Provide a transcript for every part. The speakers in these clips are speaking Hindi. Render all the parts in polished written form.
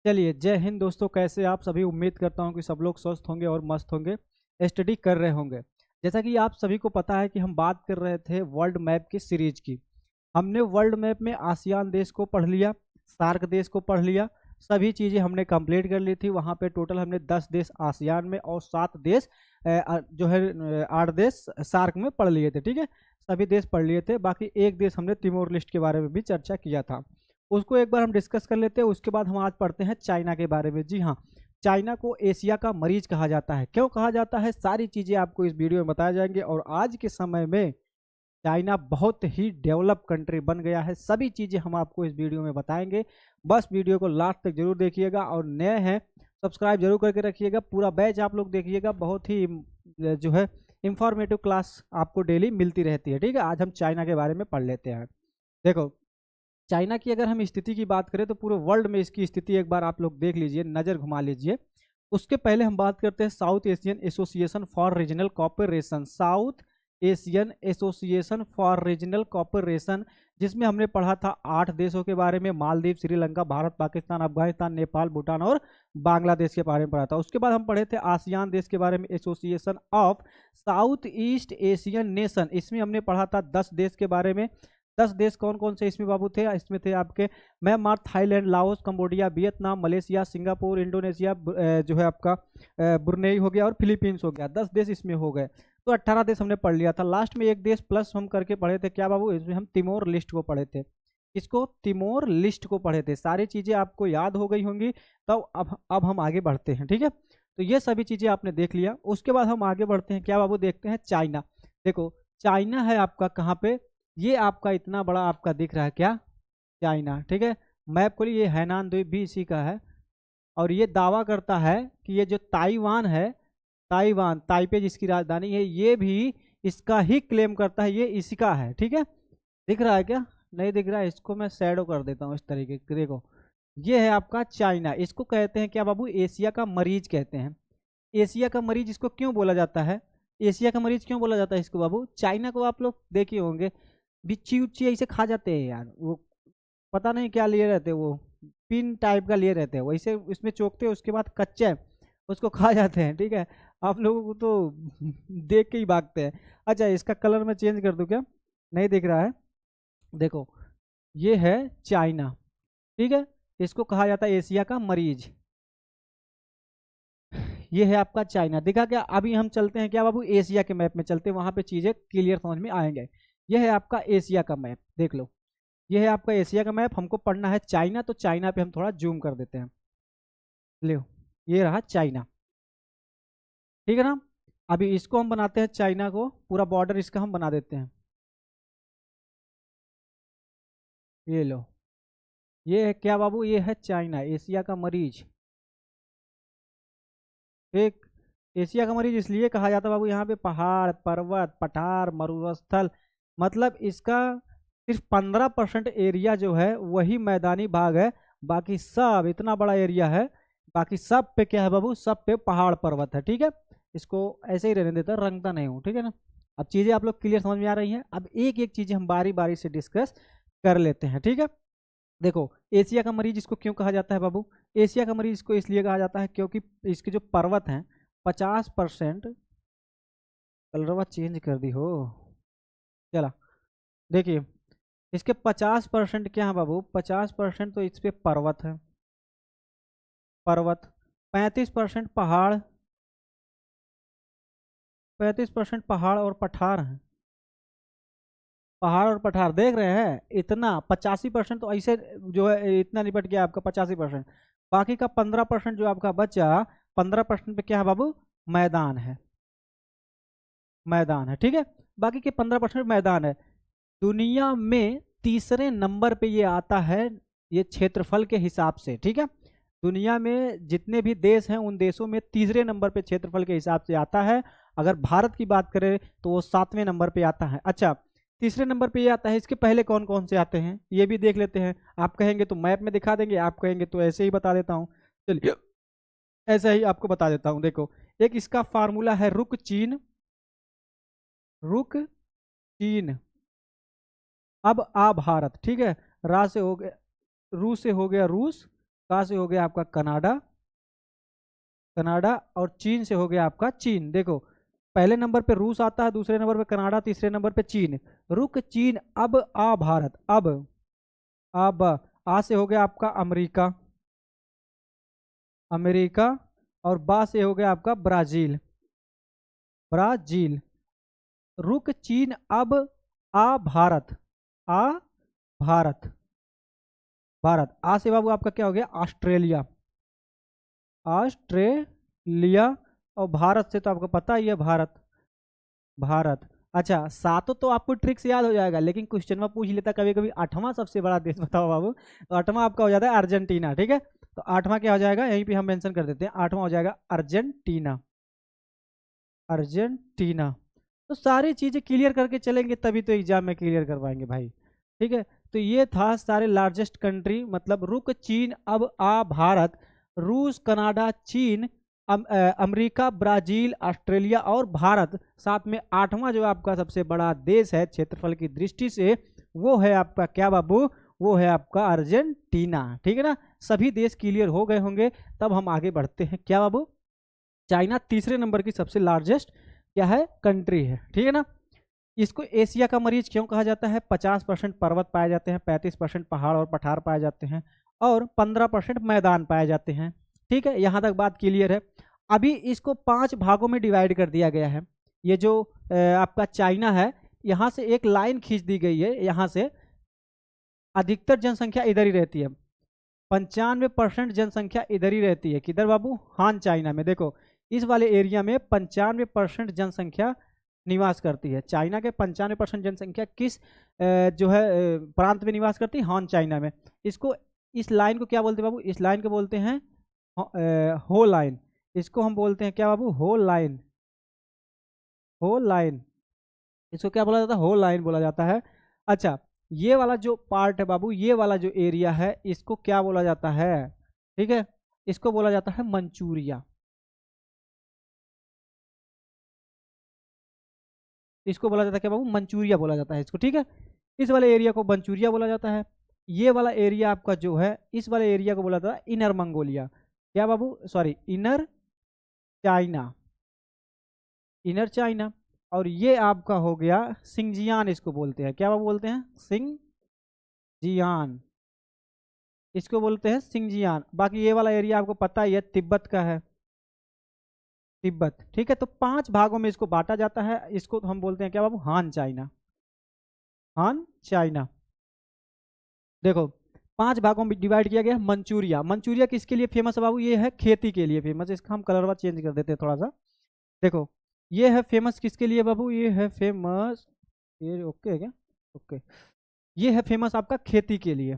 चलिए, जय हिंद दोस्तों। कैसे आप सभी? उम्मीद करता हूं कि सब लोग स्वस्थ होंगे और मस्त होंगे, स्टडी कर रहे होंगे। जैसा कि आप सभी को पता है कि हम बात कर रहे थे वर्ल्ड मैप की सीरीज की। हमने वर्ल्ड मैप में आसियान देश को पढ़ लिया, सार्क देश को पढ़ लिया, सभी चीज़ें हमने कंप्लीट कर ली थी। वहाँ पे टोटल हमने 10 देश आसियान में और 7 देश जो है 8 देश सार्क में पढ़ लिए थे। ठीक है, सभी देश पढ़ लिए थे। बाकी एक देश हमने तिमोर लिस्ट के बारे में भी चर्चा किया था, उसको एक बार हम डिस्कस कर लेते हैं। उसके बाद हम आज पढ़ते हैं चाइना के बारे में। जी हाँ, चाइना को एशिया का मरीज कहा जाता है। क्यों कहा जाता है, सारी चीज़ें आपको इस वीडियो में बताया जाएंगे। और आज के समय में चाइना बहुत ही डेवलप कंट्री बन गया है। सभी चीज़ें हम आपको इस वीडियो में बताएंगे। बस वीडियो को लास्ट तक जरूर देखिएगा, और नए हैं सब्सक्राइब जरूर करके रखिएगा। पूरा बैच आप लोग देखिएगा, बहुत ही जो है इंफॉर्मेटिव क्लास आपको डेली मिलती रहती है। ठीक है, आज हम चाइना के बारे में पढ़ लेते हैं। देखो, चाइना की अगर हम स्थिति की बात करें तो पूरे वर्ल्ड में इसकी स्थिति एक बार आप लोग देख लीजिए, नज़र घुमा लीजिए। उसके पहले हम बात करते हैं South Asian association for regional cooperation. South Asian association for regional cooperation, जिसमें हमने पढ़ा था 8 देशों के बारे में, मालदीव, श्रीलंका, भारत, पाकिस्तान, अफगानिस्तान, नेपाल, भूटान और बांग्लादेश के बारे में पढ़ा था। उसके बाद हम पढ़े थे आसियान देश के बारे में, association of south east Asian nation. इसमें हमने पढ़ा था 10 देश के बारे में। 10 देश कौन कौन से इसमें बाबू थे? इसमें थे आपके Myanmar, Thailand, Laos, Cambodia, Vietnam, Malaysia, Singapore, Indonesia, जो है आपका ब्रुनेई हो गया और फिलीपींस हो गया। 10 देश इसमें हो गए, तो 18 देश हमने पढ़ लिया था। लास्ट में एक देश प्लस हम करके पढ़े थे, क्या बाबू? इसमें हम तिमोर लिस्ट को पढ़े थे। इसको तिमोर लिस्ट को पढ़े थे। सारी चीज़ें आपको याद हो गई होंगी। तो अब हम आगे बढ़ते हैं। ठीक है, तो ये सभी चीज़ें आपने देख लिया। उसके बाद हम आगे बढ़ते हैं, क्या बाबू? देखते हैं चाइना। देखो, चाइना है आपका कहाँ पे? ये आपका इतना बड़ा आपका दिख रहा है क्या? चाइना। ठीक है, मैप को लिए, ये हैनान द्वीप भी इसी का है। और ये दावा करता है कि ये जो ताइवान है, ताइवान, ताइपे जिसकी राजधानी है, ये भी इसका ही क्लेम करता है, ये इसी का है। ठीक है, दिख रहा है क्या? नहीं दिख रहा है, इसको मैं शैडो कर देता हूँ इस तरीके से। देखो, ये है आपका चाइना। इसको कहते हैं क्या बाबू? एशिया का मरीज कहते हैं। एशिया का मरीज इसको क्यों बोला जाता है? एशिया का मरीज क्यों बोला जाता है इसको बाबू? चाइना को आप लोग देखे होंगे, बिच्छी उच्ची ऐसे खा जाते हैं यार। वो पता नहीं क्या लिए रहते हैं, वो पिन टाइप का लिए रहते हैं, वैसे इसमें चोकते हैं, उसके बाद कच्चा है उसको खा जाते हैं। ठीक है, आप लोगों को तो देख के ही भागते हैं। अच्छा, इसका कलर मैं चेंज कर दूं क्या? नहीं दिख रहा है। देखो, ये है चाइना। ठीक है, इसको कहा जाता है एशिया का मरीज। ये है आपका चाइना, दिखा क्या? अभी हम चलते हैं क्या बाबू? एशिया के मैप में चलते हैं, वहां पे चीजें क्लियर समझ में आएंगे। यह है आपका एशिया का मैप, देख लो। यह है आपका एशिया का मैप। हमको पढ़ना है चाइना, तो चाइना पे हम थोड़ा जूम कर देते हैं। लो, ये रहा चाइना। ठीक है ना? अभी इसको हम बनाते हैं, चाइना को पूरा बॉर्डर इसका हम बना देते हैं। ये लो, ये है क्या बाबू? ये है चाइना, एशिया का मरीज। एक एशिया का मरीज इसलिए कहा जाता है बाबू, यहाँ पे पहाड़, पर्वत, पठार, मरुस्थल, मतलब इसका सिर्फ 15% एरिया जो है वही मैदानी भाग है। बाकी सब, इतना बड़ा एरिया है, बाकी सब पे क्या है बाबू? सब पे पहाड़ पर्वत है। ठीक है, इसको ऐसे ही रहने देता, रंगता नहीं हूँ। ठीक है ना? अब चीज़ें आप लोग क्लियर समझ में आ रही हैं। अब एक एक चीज़ें हम बारी बारी से डिस्कस कर लेते हैं। ठीक है, देखो, एशिया का मरीज इसको क्यों कहा जाता है बाबू? एशिया का मरीज इसको इसलिए कहा जाता है क्योंकि इसके जो पर्वत हैं 50%, कलरवा चेंज कर दी हो, चला। देखिए, इसके 50% क्या है बाबू? 50% तो इस पे पर्वत है, पर्वत। 35% पहाड़, 35% पहाड़ और पठार हैं। पहाड़ और पठार देख रहे हैं, इतना 85% तो ऐसे जो है, इतना निपट गया आपका 85%। बाकी का 15% जो आपका बचा, 15% पे क्या है बाबू? मैदान है, मैदान है। ठीक है, बाकी के 15% मैदान है। दुनिया में तीसरे नंबर पे ये आता है, ये क्षेत्रफल के हिसाब से। ठीक है, दुनिया में जितने भी देश हैं उन देशों में तीसरे नंबर पे क्षेत्रफल के हिसाब से आता है। अगर भारत की बात करें तो वो 7वें नंबर पे आता है। अच्छा, तीसरे नंबर पे ये आता है। इसके पहले कौन कौन से आते हैं ये भी देख लेते हैं। आप कहेंगे तो मैप में दिखा देंगे, आप कहेंगे तो ऐसे ही बता देता हूँ। चलिए, ऐसा ही आपको बता देता हूँ। देखो, एक इसका फार्मूला है रुक चीन, रुक चीन। अब आ भारत। ठीक है, रा से हो गया, रू से हो गया रूस, का से हो गया आपका कनाडा, कनाडा, और चीन से हो गया आपका चीन। देखो पहले नंबर पे रूस आता है, दूसरे नंबर पे कनाडा, तीसरे नंबर पे चीन। रुक चीन अब आ भारत, अब आ से हो गया आपका अमेरिका, अमेरिका, और बा से हो गया आपका ब्राजील, ब्राजील। रुक चीन अब आ भारत, आ भारत, भारत। आ से बाबू आपका क्या हो गया ऑस्ट्रेलिया, ऑस्ट्रेलिया, और भारत से तो आपको पता ही है भारत, भारत। अच्छा सातों तो आपको ट्रिक से याद हो जाएगा, लेकिन क्वेश्चन में पूछ लेता कभी कभी आठवां सबसे बड़ा देश बताओ बाबू, तो आठवां आपका हो जाता है अर्जेंटीना। ठीक है, तो आठवां क्या हो जाएगा, यहीं पे हम मेंशन कर देते हैं, आठवां हो जाएगा अर्जेंटीना, अर्जेंटीना। तो सारी चीजें क्लियर करके चलेंगे तभी तो एग्जाम में क्लियर कर पाएंगे भाई। ठीक है, तो ये था सारे लार्जेस्ट कंट्री, मतलब रुक चीन अब आ भारत, रूस, कनाडा, चीन, अमेरिका, ब्राजील, ऑस्ट्रेलिया और भारत। साथ में आठवां जो आपका सबसे बड़ा देश है क्षेत्रफल की दृष्टि से, वो है आपका क्या बाबू, वो है आपका अर्जेंटीना। ठीक है ना, सभी देश क्लियर हो गए होंगे। तब हम आगे बढ़ते हैं, क्या बाबू, चाइना तीसरे नंबर की सबसे लार्जेस्ट क्या है कंट्री है। ठीक है ना, इसको एशिया का मरीज क्यों कहा जाता है, 50% पर्वत पाए जाते हैं, 35% पहाड़ और पठार पाए जाते हैं, और 15% मैदान पाए जाते हैं। ठीक है, यहाँ तक बात क्लियर है। अभी इसको 5 भागों में डिवाइड कर दिया गया है। ये जो आपका चाइना है, यहाँ से एक लाइन खींच दी गई है, यहाँ से अधिकतर जनसंख्या इधर ही रहती है, 95% जनसंख्या इधर ही रहती है। किधर बाबू, हान चाइना में। देखो इस वाले एरिया में 95% जनसंख्या निवास करती है। चाइना के 95% जनसंख्या किस जो है प्रांत में निवास करती है, हान चाइना में। इसको, इस लाइन को क्या बोलते हैं बाबू, इस लाइन को बोलते हैं हो लाइन। इसको हम बोलते हैं क्या बाबू, हो लाइन, हो लाइन। इसको क्या बोला जाता है, हो लाइन बोला जाता है। अच्छा ये वाला जो पार्ट है बाबू, ये वाला जो एरिया है, इसको क्या बोला जाता है, ठीक है, इसको बोला जाता है मंचूरिया, इसको बोला जाता है क्या बाबू, मंचूरिया बोला जाता है इसको। ठीक है, इस वाले एरिया को मंचूरिया बोला जाता है। ये वाला एरिया आपका जो है, इस वाले एरिया को बोला जाता है इनर मंगोलिया, क्या बाबू, sorry Inner China, Inner China. और ये आपका हो गया सिंगजियान, इसको बोलते हैं क्या बाबू, बोलते हैं सिंगजियान, इसको बोलते हैं सिंगजियान। बाकी ये वाला एरिया आपको पता ही है तिब्बत का है, तिब्बत। ठीक है, तो 5 भागों में इसको बांटा जाता है। इसको हम बोलते हैं क्या बाबू, हान चाइना, हान चाइना। देखो 5 भागों में डिवाइड किया गया। मंचूरिया, मंचूरिया किसके लिए फेमस है बाबू, ये है खेती के लिए फेमस। इसका हम कलरवा चेंज कर देते हैं थोड़ा सा। देखो ये है फेमस किसके लिए बाबू, ये है फेमस, ये ओके है क्या, ओके, ये है फेमस आपका खेती के लिए।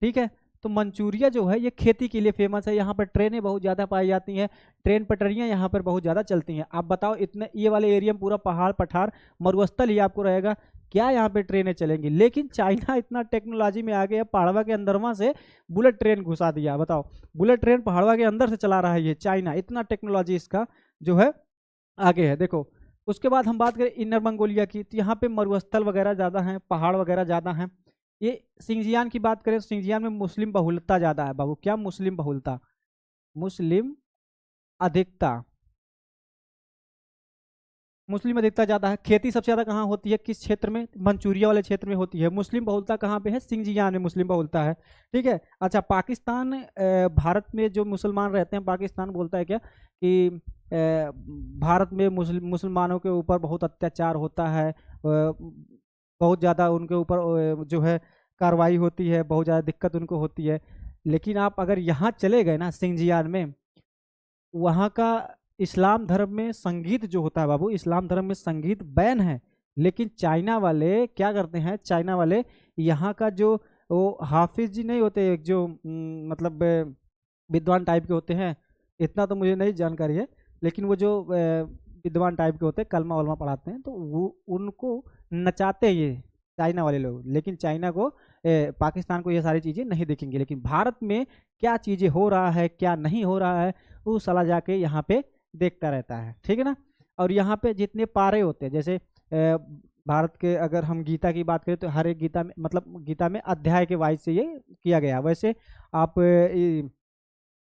ठीक है, तो मंचूरिया जो है ये खेती के लिए फेमस है। यहाँ पर ट्रेनें बहुत ज़्यादा पाई जाती हैं, ट्रेन पटरियाँ यहाँ पर बहुत ज़्यादा चलती हैं। आप बताओ इतने ये वाले एरिया में पूरा पहाड़ पठार मरुस्थल ही आपको रहेगा, क्या यहाँ पे ट्रेनें चलेंगी। लेकिन चाइना इतना टेक्नोलॉजी में आ गया, पहाड़वा के अंदरवा से बुलेट ट्रेन घुसा दिया। बताओ बुलेट ट्रेन पहाड़वा के अंदर से चला रहा है ये चाइना, इतना टेक्नोलॉजी इसका जो है आगे है। देखो उसके बाद हम बात करें इनर मंगोलिया की, तो यहाँ पे मरुस्थल वगैरह ज़्यादा हैं, पहाड़ वगैरह ज़्यादा हैं। ये सिंजियान की बात करें तो सिंजियान में मुस्लिम बहुलता ज़्यादा है बाबू, क्या मुस्लिम बहुलता, मुस्लिम अधिकता, मुस्लिम अधिकता ज़्यादा है। खेती सबसे ज़्यादा कहाँ होती है, किस क्षेत्र में, मंचूरिया वाले क्षेत्र में होती है। मुस्लिम बहुलता कहाँ पे है, सिंजियान में मुस्लिम बहुलता है। ठीक है, अच्छा पाकिस्तान, भारत में जो मुसलमान रहते हैं, पाकिस्तान बोलता है क्या कि भारत में मुसलमानों के ऊपर बहुत अत्याचार होता है, बहुत ज़्यादा उनके ऊपर जो है कार्रवाई होती है, बहुत ज़्यादा दिक्कत उनको होती है। लेकिन आप अगर यहाँ चले गए ना सिंजियान में, वहाँ का इस्लाम धर्म में संगीत जो होता है बाबू, इस्लाम धर्म में संगीत बैन है। लेकिन चाइना वाले क्या करते हैं, चाइना वाले यहाँ का जो वो हाफिज जी नहीं होते, एक जो मतलब विद्वान टाइप के होते हैं, इतना तो मुझे नहीं जानकारी है, लेकिन वो जो विद्वान टाइप के होते हैं, कलमा वलमा पढ़ाते हैं, तो वो उनको नचाते हैं ये चाइना वाले लोग। लेकिन चाइना को पाकिस्तान को ये सारी चीज़ें नहीं दिखेंगी। लेकिन भारत में क्या चीज़ें हो रहा है क्या नहीं हो रहा है, वो साला जाके यहाँ पे देखता रहता है। ठीक है ना, और यहाँ पे जितने पारे होते हैं, जैसे भारत के अगर हम गीता की बात करें तो हर एक गीता में, मतलब गीता में अध्याय के वाइज से ये किया गया। वैसे आप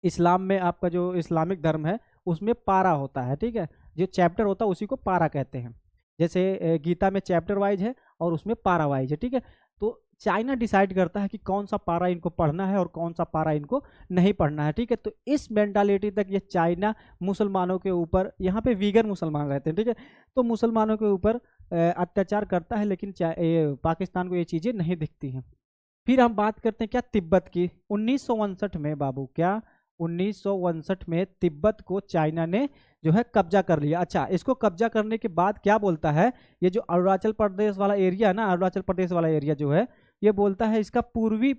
इस्लाम में आपका जो इस्लामिक धर्म है उसमें पारा होता है, ठीक है। जो चैप्टर होता है उसी को पारा कहते हैं। जैसे गीता में चैप्टर वाइज है और उसमें पारा वाइज है, ठीक है। तो चाइना डिसाइड करता है कि कौन सा पारा इनको पढ़ना है और कौन सा पारा इनको नहीं पढ़ना है, ठीक है। तो इस मेंटालिटी तक ये चाइना मुसलमानों के ऊपर, यहाँ पे वीगन मुसलमान रहते हैं, ठीक है, तो मुसलमानों के ऊपर अत्याचार करता है, लेकिन पाकिस्तान को ये चीज़ें नहीं दिखती हैं। फिर हम बात करते हैं क्या तिब्बत की। 1959 में बाबू, क्या 1959 में तिब्बत को चाइना ने जो है कब्जा कर लिया। अच्छा, इसको कब्जा करने के बाद क्या बोलता है, ये जो अरुणाचल प्रदेश वाला एरिया है ना, अरुणाचल प्रदेश वाला एरिया जो है, ये बोलता है इसका पूर्वी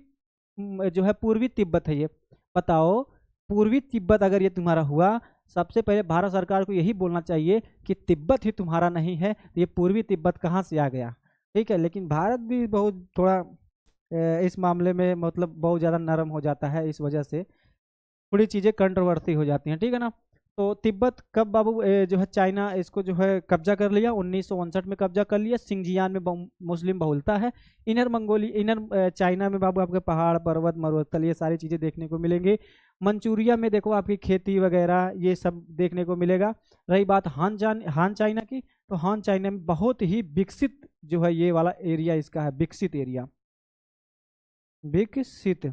जो है पूर्वी तिब्बत है ये। बताओ, पूर्वी तिब्बत अगर ये तुम्हारा हुआ, सबसे पहले भारत सरकार को यही बोलना चाहिए कि तिब्बत ही तुम्हारा नहीं है, तो ये पूर्वी तिब्बत कहाँ से आ गया, ठीक है। लेकिन भारत भी बहुत थोड़ा इस मामले में मतलब बहुत ज़्यादा नरम हो जाता है, इस वजह से थोड़ी चीज़ें कंट्रोवर्सी हो जाती हैं, ठीक है ना। तो तिब्बत कब बाबू जो है चाइना इसको जो है कब्जा कर लिया, 1959 में कब्जा कर लिया। सिंजियान में मुस्लिम बहुलता है। इनर चाइना में बाबू आपके पहाड़, पर्वत, मरुस्थल, ये सारी चीज़ें देखने को मिलेंगी। मंचूरिया में देखो आपकी खेती वगैरह ये सब देखने को मिलेगा। रही बात हान चाइना की, तो हान चाइना में बहुत ही विकसित जो है ये वाला एरिया इसका है, विकसित एरिया, विकसित,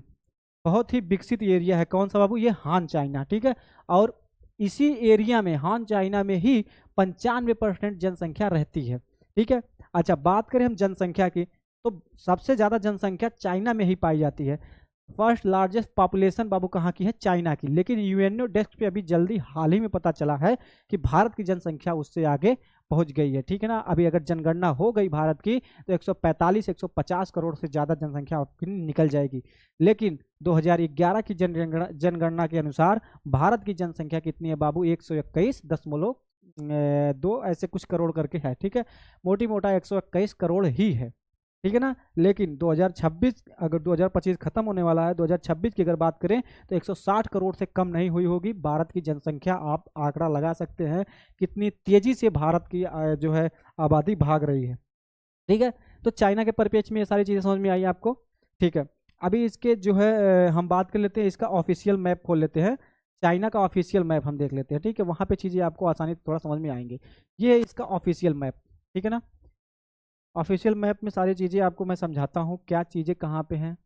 बहुत ही विकसित एरिया है। कौन सा बाबू, ये हान चाइना, ठीक है। और इसी एरिया में, हान चाइना में ही 95% जनसंख्या रहती है, ठीक है। अच्छा, बात करें हम जनसंख्या की, तो सबसे ज़्यादा जनसंख्या चाइना में ही पाई जाती है। फर्स्ट लार्जेस्ट पॉपुलेशन बाबू कहाँ की है, चाइना की। लेकिन यूएनओ डेस्क पे अभी जल्दी हाल ही में पता चला है कि भारत की जनसंख्या उससे आगे पहुंच गई है, ठीक है ना। अभी अगर जनगणना हो गई भारत की तो 145-150 करोड़ से ज़्यादा जनसंख्या आपकी निकल जाएगी। लेकिन 2011 की जनगणना के अनुसार भारत की जनसंख्या कितनी है बाबू, 121.2 ऐसे कुछ करोड़ करके है, ठीक है। मोटी मोटा 121 करोड़ ही है, ठीक है ना। लेकिन 2026, अगर 2025 खत्म होने वाला है, 2026 की अगर बात करें तो 160 करोड़ से कम नहीं हुई होगी भारत की जनसंख्या। आप आंकड़ा लगा सकते हैं कितनी तेजी से भारत की जो है आबादी भाग रही है, ठीक है। तो चाइना के परिप्रेक्ष्य में ये सारी चीज़ें समझ में आई आपको, ठीक है। अभी इसके जो है हम बात कर लेते हैं, इसका ऑफिशियल मैप खोल लेते हैं। चाइना का ऑफिशियल मैप हम देख लेते हैं, ठीक है। वहाँ पे चीज़ें आपको आसानी से थोड़ा समझ में आएंगे। ये है इसका ऑफिशियल मैप, ठीक है ना। ऑफिशियल मैप में सारी चीज़ें आपको मैं समझाता हूँ क्या चीज़ें कहाँ पे हैं।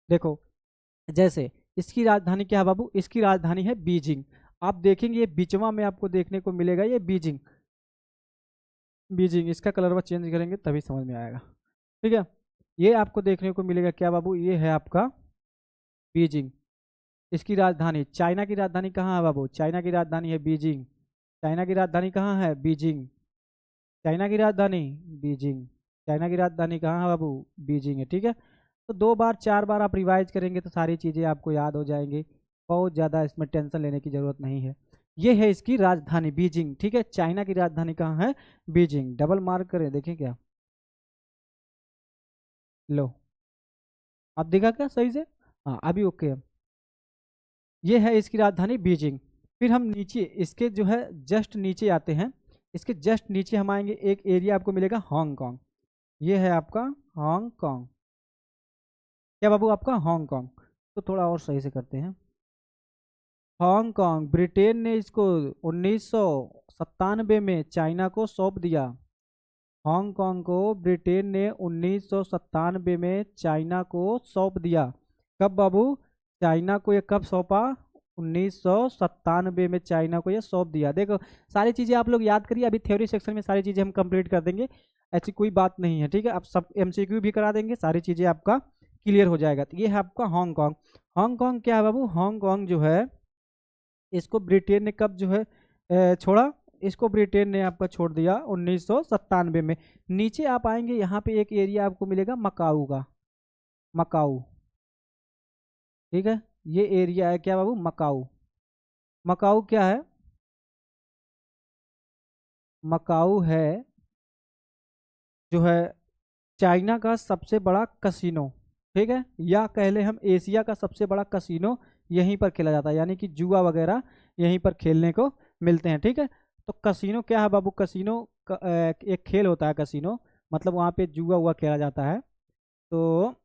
देखो, जैसे इसकी राजधानी क्या है बाबू, इसकी राजधानी है बीजिंग। आप देखेंगे ये बीचवा में आपको देखने को मिलेगा, ये बीजिंग, बीजिंग। इसका कलर वह चेंज करेंगे तभी समझ में आएगा, ठीक है। ये आपको देखने को मिलेगा क्या बाबू, ये है आपका बीजिंग। इसकी राजधानी, चाइना की राजधानी कहाँ है बाबू, चाइना की राजधानी है बीजिंग। चाइना की राजधानी कहाँ है, बीजिंग। चाइना की राजधानी बीजिंग। चाइना की राजधानी कहाँ है बाबू, बीजिंग है, ठीक है। तो 2 बार 4 बार आप रिवाइज करेंगे तो सारी चीज़ें आपको याद हो जाएंगी। बहुत ज़्यादा इसमें टेंशन लेने की ज़रूरत नहीं है। ये है इसकी राजधानी बीजिंग, ठीक है। चाइना की राजधानी कहाँ है, बीजिंग। डबल मार्क करें, देखें क्या, लो, आप देखा क्या सही से, हाँ अभी ओके है। ये है इसकी राजधानी बीजिंग। फिर हम नीचे इसके जो है जस्ट नीचे आते हैं। इसके जस्ट नीचे हम आएंगे, एक एरिया आपको मिलेगा हांगकांग। ये है आपका हांगकांग, क्या बाबू आपका हांगकांग। तो थोड़ा और सही से करते हैं। हांगकांग, ब्रिटेन ने इसको 1997 में चाइना को सौंप दिया। हांगकांग को ब्रिटेन ने 1997 में चाइना को सौंप दिया। कब बाबू, चाइना को ये कब सौंपा, 1997 में चाइना को ये सौंप दिया। देखो, सारी चीज़ें आप लोग याद करिए, अभी थ्योरी सेक्शन में सारी चीज़ें हम कंप्लीट कर देंगे, ऐसी कोई बात नहीं है, ठीक है। आप सब एमसीक्यू भी करा देंगे, सारी चीज़ें आपका क्लियर हो जाएगा। तो ये है आपका हांगकांग। हांगकांग क्या है बाबू, हांगकांग जो है इसको ब्रिटेन ने कब जो है छोड़ा, इसको ब्रिटेन ने आपका छोड़ दिया 1997 में। नीचे आप आएंगे, यहाँ पे एक एरिया आपको मिलेगा मकाऊ का, मकाऊ, ठीक है। ये एरिया है क्या बाबू, मकाऊ। मकाऊ क्या है, मकाऊ है जो है चाइना का सबसे बड़ा कसिनो, ठीक है। या कह ले हम एशिया का सबसे बड़ा कसिनो यहीं पर खेला जाता है, यानी कि जुआ वगैरह यहीं पर खेलने को मिलते हैं, ठीक है। तो कसिनो क्या है बाबू, कसिनो एक खेल होता है कसिनो, मतलब वहाँ पे जुआ हुआ खेला जाता है। तो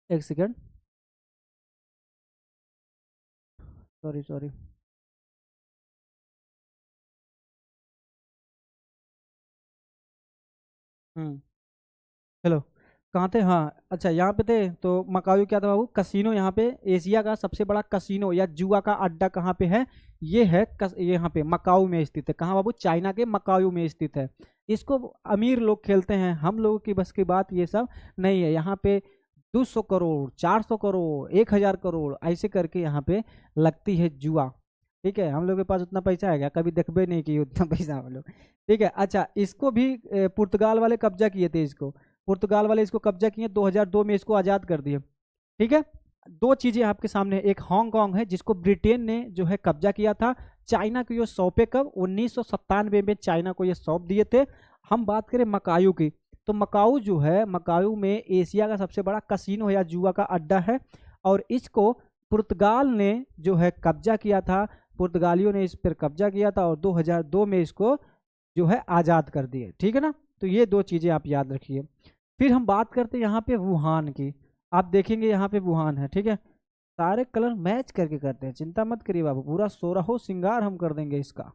एक सेकेंड, सॉरी सॉरी। हम्म। चलो, कहाँ थे? हाँ अच्छा, यहाँ पे थे। तो मकाऊ क्या था बाबू? कसीनो। यहाँ पे एशिया का सबसे बड़ा कसीनो या जुआ का अड्डा कहाँ पे है? ये है यहाँ पे मकाऊ में स्थित है। कहाँ बाबू? चाइना के मकाऊ में स्थित है। इसको अमीर लोग खेलते हैं, हम लोगों की बस की बात ये सब नहीं है। यहाँ पे 200 करोड़, 400 करोड़, 1000 करोड़ ऐसे करके यहाँ पे लगती है जुआ। ठीक है, हम लोग के पास उतना पैसा है क्या? कभी देखबे नहीं कि उतना पैसा हम लोग। ठीक है, अच्छा, इसको भी पुर्तगाल वाले कब्जा किए थे इसको। पुर्तगाल वाले इसको कब्जा किए, 2002 में इसको आज़ाद कर दिए। ठीक है, दो चीज़ें आपके सामने, एक हांगकांग है जिसको ब्रिटेन ने जो है कब्जा किया था। चाइना को ये सौंपे कब? 1997 में चाइना को ये सौंप दिए थे। हम बात करें मकाऊ की, तो मकाऊ जो है, मकाऊ में एशिया का सबसे बड़ा कसीनो या जुआ का अड्डा है। और इसको पुर्तगाल ने जो है कब्जा किया था। पुर्तगालियों ने इस पर कब्जा किया था और 2002 में इसको जो है आज़ाद कर दिए। ठीक है ना? तो ये दो चीज़ें आप याद रखिए। फिर हम बात करते हैं यहाँ पे वुहान की। आप देखेंगे यहाँ पे वुहान है। ठीक है, सारे कलर मैच करके करते हैं, चिंता मत करिए बाबू, पूरा सोरहो श्रृंगार हम कर देंगे इसका।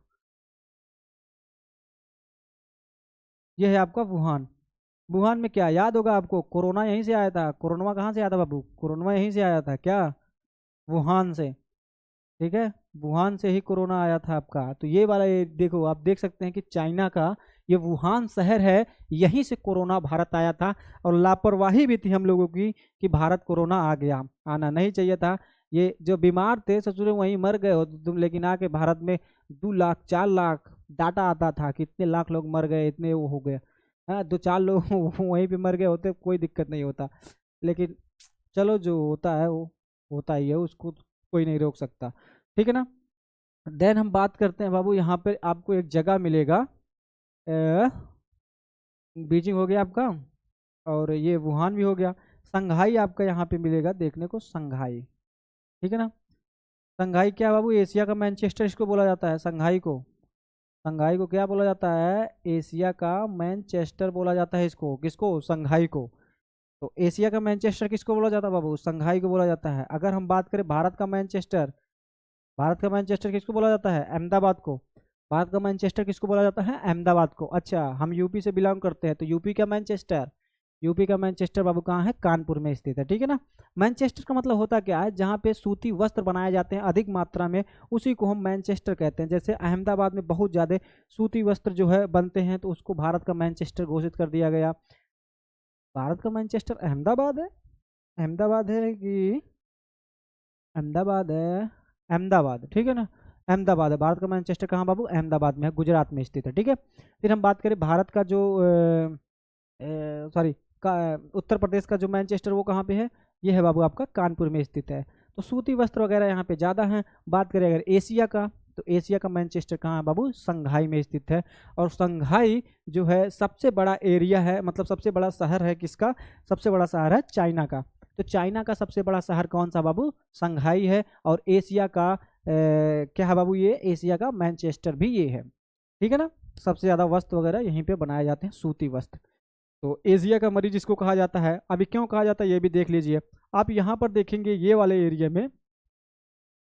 ये है आपका वुहान। वुहान में क्या याद होगा आपको? कोरोना यहीं से आया था। कोरोना कहाँ से आया था बाबू? कोरोना यहीं से आया था क्या? वुहान से। ठीक है, वुहान से ही कोरोना आया था आपका। तो ये वाला, ये देखो, आप देख सकते हैं कि चाइना का ये वुहान शहर है, यहीं से कोरोना भारत आया था। और लापरवाही भी थी हम लोगों की कि भारत कोरोना आ गया, आना नहीं चाहिए था। ये जो बीमार थे ससुरे वहीं मर गए हो तुम, लेकिन आके भारत में 2 लाख 4 लाख डाटा आता था कि इतने लाख लोग मर गए, इतने वो हो गए। हाँ, 2 4 लोग वहीं पे मर गए होते, कोई दिक्कत नहीं होता। लेकिन चलो, जो होता है वो होता ही है, उसको कोई नहीं रोक सकता। ठीक है ना? देन हम बात करते हैं बाबू, यहाँ पे आपको एक जगह मिलेगा। बीजिंग हो गया आपका, और ये वुहान भी हो गया। संघाई आपका यहाँ पे मिलेगा देखने को, संघाई। ठीक है ना? संघाई क्या बाबू? एशिया का मैनचेस्टर इसको बोला जाता है, संघाई को। संघाई को क्या बोला जाता है? एशिया का मैनचेस्टर बोला जाता है इसको। किसको? संघाई को। तो एशिया का मैनचेस्टर किसको बोला जाता है बाबू? संघाई को बोला जाता है। अगर हम बात करें भारत का मैनचेस्टर, भारत का मैनचेस्टर किसको बोला जाता है? अहमदाबाद को। भारत का मैनचेस्टर किसको बोला जाता है? अहमदाबाद को। अच्छा, हम यूपी से बिलोंग करते हैं, तो यूपी का मैनचेस्टर, यूपी का मैनचेस्टर बाबू कहाँ है? कानपुर में स्थित है। ठीक है ना? मैनचेस्टर का मतलब होता क्या है? जहाँ पे सूती वस्त्र बनाए जाते हैं अधिक मात्रा में, उसी को हम मैनचेस्टर कहते हैं। जैसे अहमदाबाद में बहुत ज़्यादा सूती वस्त्र जो है बनते हैं, तो उसको भारत का मैनचेस्टर घोषित कर दिया गया। भारत का मैनचेस्टर अहमदाबाद है। अहमदाबाद है कि अहमदाबाद है? अहमदाबाद, ठीक है ना? अहमदाबाद है भारत का मैनचेस्टर। कहाँ बाबू? अहमदाबाद में है, गुजरात में स्थित है। ठीक है, फिर हम बात करें भारत का जो सॉरी का उत्तर प्रदेश का जो मैनचेस्टर, वो कहाँ पे है? ये है बाबू आपका कानपुर में स्थित है। तो सूती वस्त्र वगैरह यहाँ पे ज़्यादा हैं। बात करें अगर एशिया का, तो एशिया का मैनचेस्टर कहाँ है बाबू? संघाई में स्थित है। और संघाई जो है सबसे बड़ा एरिया है, मतलब सबसे बड़ा शहर है किसका? सबसे बड़ा शहर है चाइना का। तो चाइना का सबसे बड़ा शहर कौन सा बाबू? संघाई है। और एशिया का क्या है बाबू? ये एशिया का मैनचेस्टर भी ये है। ठीक है ना? सबसे ज़्यादा वस्त्र वगैरह यहीं पे बनाए जाते हैं, सूती वस्त्र। तो एशिया का मरीज इसको कहा जाता है। अभी क्यों कहा जाता है ये भी देख लीजिए। आप यहाँ पर देखेंगे ये वाले एरिया में,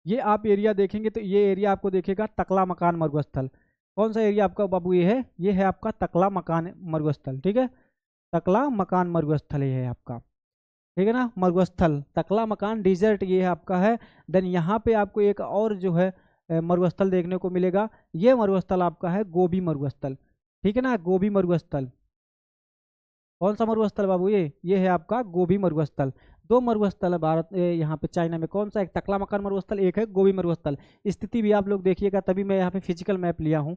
ये आप एरिया देखेंगे तो ये एरिया आपको देखेगा तकला मकान मरुस्थल। कौन सा एरिया आपका बाबू? ये है आपका तकला मकान मरुस्थल। ठीक है, तकला मकान मरुस्थल ये है आपका। ठीक है ना? मरुस्थल तकला मकान डिजर्ट ये है आपका है। देन यहाँ पे आपको एक और जो है मरुस्थल देखने को मिलेगा। ये मरुस्थल आपका है गोबी मरुस्थल। ठीक है ना? गोबी मरुस्थल। कौन सा मरुस्थल बाबू? ये है आपका गोबी मरुस्थल। दो मरुस्थल है भारत यहाँ पे चाइना में। कौन सा? एक तकला मकान मरुस्थल, एक है गोबी मरुस्थल। स्थिति भी आप लोग देखिएगा, तभी मैं यहाँ पे फिजिकल मैप लिया हूँ।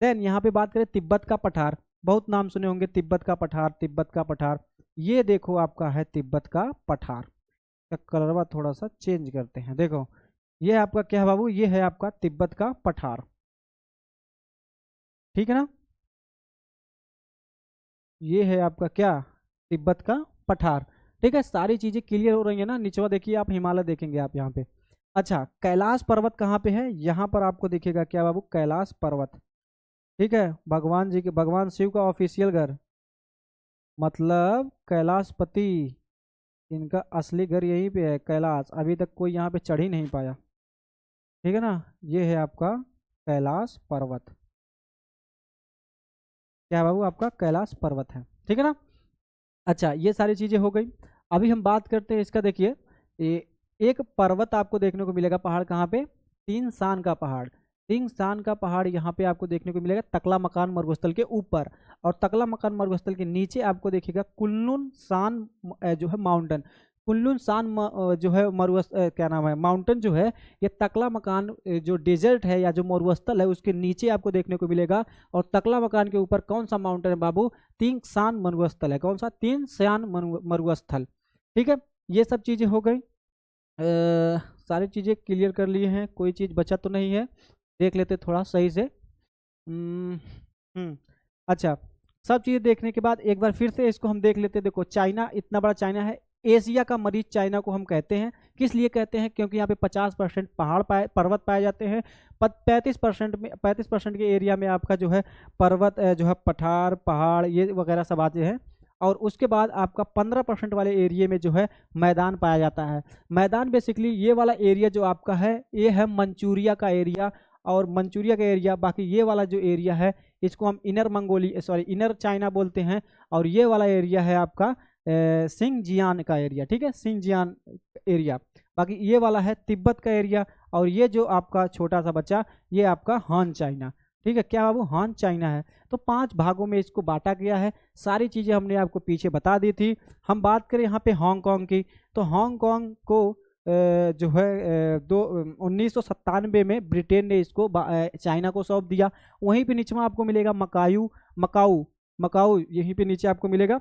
देन यहाँ पे बात करें तिब्बत का पठार, बहुत नाम सुने होंगे, तिब्बत का पठार, तिब्बत का पठार। ये देखो आपका है तिब्बत का पठार। का कलरवा थोड़ा सा चेंज करते हैं, देखो ये आपका क्या है बाबू? ये है आपका तिब्बत का पठार। ठीक है ना? ये है आपका क्या? तिब्बत का पठार। ठीक है, सारी चीजें क्लियर हो रही है ना? निचवा देखिए आप, हिमालय देखेंगे आप यहाँ पे। अच्छा, कैलाश पर्वत कहाँ पे है? यहाँ पर आपको दिखेगा क्या बाबू? कैलाश पर्वत। ठीक है, भगवान जी के, भगवान शिव का ऑफिशियल घर, मतलब कैलाशपति, इनका असली घर यहीं पे है कैलाश। अभी तक कोई यहाँ पे चढ़ ही नहीं पाया। ठीक है ना। ये है आपका कैलाश पर्वत, क्या है बाबू, आपका कैलाश पर्वत है, ठीक है ना। अच्छा, ये सारी चीजें हो गई। अभी हम बात करते हैं इसका, देखिए ये एक पर्वत आपको देखने को मिलेगा, पहाड़ कहाँ पे, तीन सान का पहाड़। तीन सान का पहाड़ यहाँ पे आपको देखने को मिलेगा तकला मकान मरुस्थल के ऊपर, और तकला मकान मरुस्थल के नीचे आपको देखिएगा कुल्लुन सान जो है माउंटेन। कुल्लुन सान जो है क्या नाम है माउंटेन जो है, ये तकला मकान जो डेजर्ट है या जो मरुस्थल है उसके नीचे आपको देखने को मिलेगा। और तकला मकान के ऊपर कौन सा माउंटेन है बाबू, तीन शान मरुस्थल है। कौन सा, तीन शान मरुस्थल, ठीक है। ये सब चीजें हो गई, सारी चीजें क्लियर कर लिए हैं, कोई चीज बचा तो नहीं है, देख लेते थोड़ा सही से। हम्म हम्म, अच्छा, सब चीजें देखने के बाद एक बार फिर से इसको हम देख लेते हैं। देखो चाइना, इतना बड़ा चाइना है, एशिया का मरीज चाइना को हम कहते हैं। किस लिए कहते हैं, क्योंकि यहाँ पे 50% पहाड़ पर्वत पाए जाते हैं। 35% के एरिया में आपका जो है पर्वत जो है पठार पहाड़ ये वगैरह सब आते हैं। और उसके बाद आपका 15% वाले एरिया में जो है मैदान पाया जाता है। मैदान बेसिकली ये वाला एरिया जो आपका है ये है मंचूरिया का एरिया, और मंचूरिया का एरिया, बाकी ये वाला जो एरिया है इसको हम इनर चाइना बोलते हैं। और ये वाला एरिया है आपका सिंगजियान का एरिया, ठीक है, सिंगजियान एरिया। बाकी ये वाला है तिब्बत का एरिया, और ये जो आपका छोटा सा बच्चा ये आपका हान चाइना, ठीक है, क्या बाबू, हान चाइना है। तो 5 भागों में इसको बांटा गया है। सारी चीज़ें हमने आपको पीछे बता दी थी। हम बात करें यहाँ पे हांगकांग की, तो हांगकांग को जो है 1997 में ब्रिटेन ने इसको चाइना को सौंप दिया। वहीं पे नीचे में आपको मिलेगा मकाऊ मकाऊ यहीं पे नीचे आपको मिलेगा।